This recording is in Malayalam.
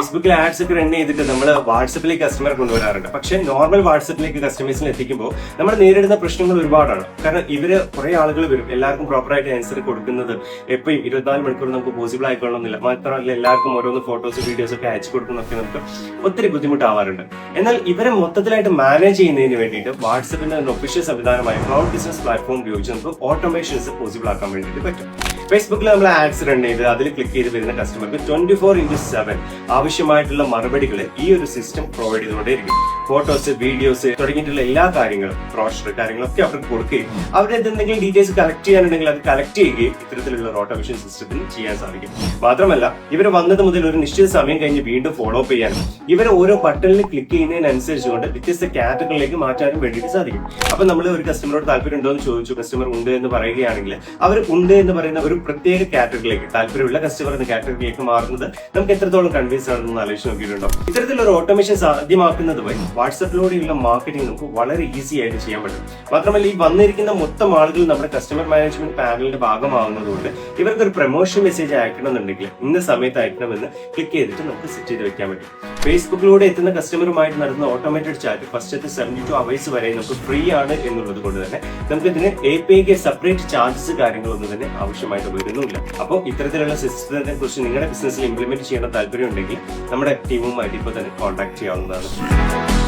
ഫേസ്ബുക്കിൽ ആഡ്സ് ഒക്കെ റൺ ചെയ്തിട്ട് നമ്മൾ വാട്സപ്പിലേക്ക് കസ്റ്റമറെ കൊണ്ടുവരാറുണ്ട്. പക്ഷേ നോർമൽ വാട്സപ്പിലേക്ക് കസ്റ്റമേഴ്സിനെ എത്തിക്കുമ്പോൾ നമ്മൾ നേരിടുന്ന പ്രശ്നങ്ങൾ ഒരുപാടാണ്. കാരണം ഇവര് കുറെ ആളുകൾ വരും, എല്ലാവർക്കും പ്രോപ്പറായിട്ട് ആൻസർ കൊടുക്കുന്നത് എപ്പോഴും 24 മണിക്കൂർ നമുക്ക് പോസിബിൾ ആയിക്കൊള്ളുന്നില്ല. മാത്രമല്ല എല്ലാവർക്കും ഓരോന്ന് ഫോട്ടോസ് വീഡിയോസ് ഒക്കെ അയച്ചു കൊടുക്കുന്നൊക്കെ നമുക്ക് ഒത്തിരി ബുദ്ധിമുട്ടാവാറുണ്ട്. എന്നാൽ ഇവരെ മൊത്തത്തിലായിട്ട് മാനേജ് ചെയ്യുന്നതിന് വേണ്ടിയിട്ട് വാട്സപ്പിന്റെ ഒഫീഷ്യൽ സംവിധാനമായ ക്ലൗഡ് ബിസിനസ് പ്ലാറ്റ്ഫോം ഉപയോഗിച്ച് നമുക്ക് ഓട്ടോമേഷൻസ് പോസിബിൾ ആക്കാൻ വേണ്ടിയിട്ട് പറ്റും. ഫേസ്ബുക്കിൽ നമ്മൾ ആഡ്സ് റൺ ചെയ്ത് അതിൽ ക്ലിക്ക് ചെയ്ത് വരുന്ന കസ്റ്റമർക്ക് 24/7 ആവശ്യമായിട്ടുള്ള മറുപടികൾ ഈ ഒരു സിസ്റ്റം പ്രൊവൈഡ് ചെയ്തുകൊണ്ടേയിരിക്കും. ഫോട്ടോസ്, വീഡിയോസ് തുടങ്ങിയിട്ടുള്ള എല്ലാ കാര്യങ്ങളും, ബ്രോഷർ കാര്യങ്ങളൊക്കെ അവർക്ക് കൊടുക്കുകയും അവരുടെ എന്തെങ്കിലും ഡീറ്റെയിൽസ് കളക്ട് ചെയ്യാനുണ്ടെങ്കിൽ അത് കളക്ട് ചെയ്യുകയും ഇത്തരത്തിലുള്ള ഒരു ഓട്ടോമേഷൻ സിസ്റ്റത്തിൽ ചെയ്യാൻ സാധിക്കും. മാത്രമല്ല ഇവർ വന്നത് മുതൽ ഒരു നിശ്ചിത സമയം കഴിഞ്ഞ് വീണ്ടും ഫോളോ അപ്പ് ചെയ്യാനും ഇവർ ഓരോ ബട്ടണിൽ ക്ലിക്ക് ചെയ്യുന്നതിനനുസരിച്ചുകൊണ്ട് വ്യത്യസ്ത കാറ്റഗറിയിലേക്ക് മാറ്റാനും വേണ്ടിയിട്ട് സാധിക്കും. അപ്പൊ നമ്മൾ ഒരു കസ്റ്റമറോട് താല്പര്യം ഉണ്ടോ എന്ന് ചോദിച്ചു, കസ്റ്റമർ ഉണ്ട് എന്ന് പറയുകയാണെങ്കിൽ അവർ ഉണ്ട് എന്ന് പറയുന്ന ഒരു പ്രത്യേക കാറ്റഗറിയിലേക്ക്, താല്പര്യമുള്ള കസ്റ്റമർ എന്ന കാറ്റഗറിയിലേക്ക് മാറുന്നത് നമുക്ക് എത്രത്തോളം കൺവിൻസ് ആണെന്ന് ആലോചിച്ച് നോക്കിയിട്ടുണ്ടോ? ഇത്തരത്തിലുള്ള ഓട്ടോമേഷൻ സാധ്യമാക്കുന്നത് വഴി വാട്സപ്പിലൂടെയുള്ള മാർക്കറ്റിംഗ് നമുക്ക് വളരെ ഈസി ആയിട്ട് ചെയ്യാൻ പറ്റും. മാത്രമല്ല ഈ വന്നിരിക്കുന്ന മൊത്തം ആളുകൾ നമ്മുടെ കസ്റ്റമർ മാനേജ്മെന്റ് പാനലിന്റെ ഭാഗമാവുന്നതുകൊണ്ട് ഇവർക്ക് ഒരു പ്രൊമോഷൻ മെസ്സേജ് അയക്കണമെന്നുണ്ടെങ്കിൽ ഇന്ന സമയത്ത് അയക്കണമെന്ന് ക്ലിക്ക് ചെയ്തിട്ട് നമുക്ക് സെറ്റ് ചെയ്ത് വെക്കാൻ പറ്റും. ഫേസ്ബുക്കിലൂടെ എത്തുന്ന കസ്റ്റമറുമായിട്ട് നടത്തുന്ന ഓട്ടോമേറ്റഡ് ചാറ്റ് ഫസ്റ്റത്തെ 72 hours വരെ നമുക്ക് ഫ്രീ ആണ് എന്നുള്ളത് കൊണ്ട് തന്നെ നമുക്ക് ഇതിന് API സെപ്പറേറ്റ് ചാർജസ് കാര്യങ്ങളൊന്നും തന്നെ ആവശ്യമായിട്ട് വരുന്നില്ല. അപ്പോൾ ഇത്തരത്തിലുള്ള സിസ്റ്റത്തിനെ കുറിച്ച് നിങ്ങളുടെ ബിസിനസ്സിൽ ഇംപ്ലിമെന്റ് ചെയ്യേണ്ട താല്പര്യം ഉണ്ടെങ്കിൽ നമ്മുടെ ടീമുമായിട്ട് ഇപ്പോൾ തന്നെ കോൺടാക്ട് ചെയ്യാവുന്നതാണ്.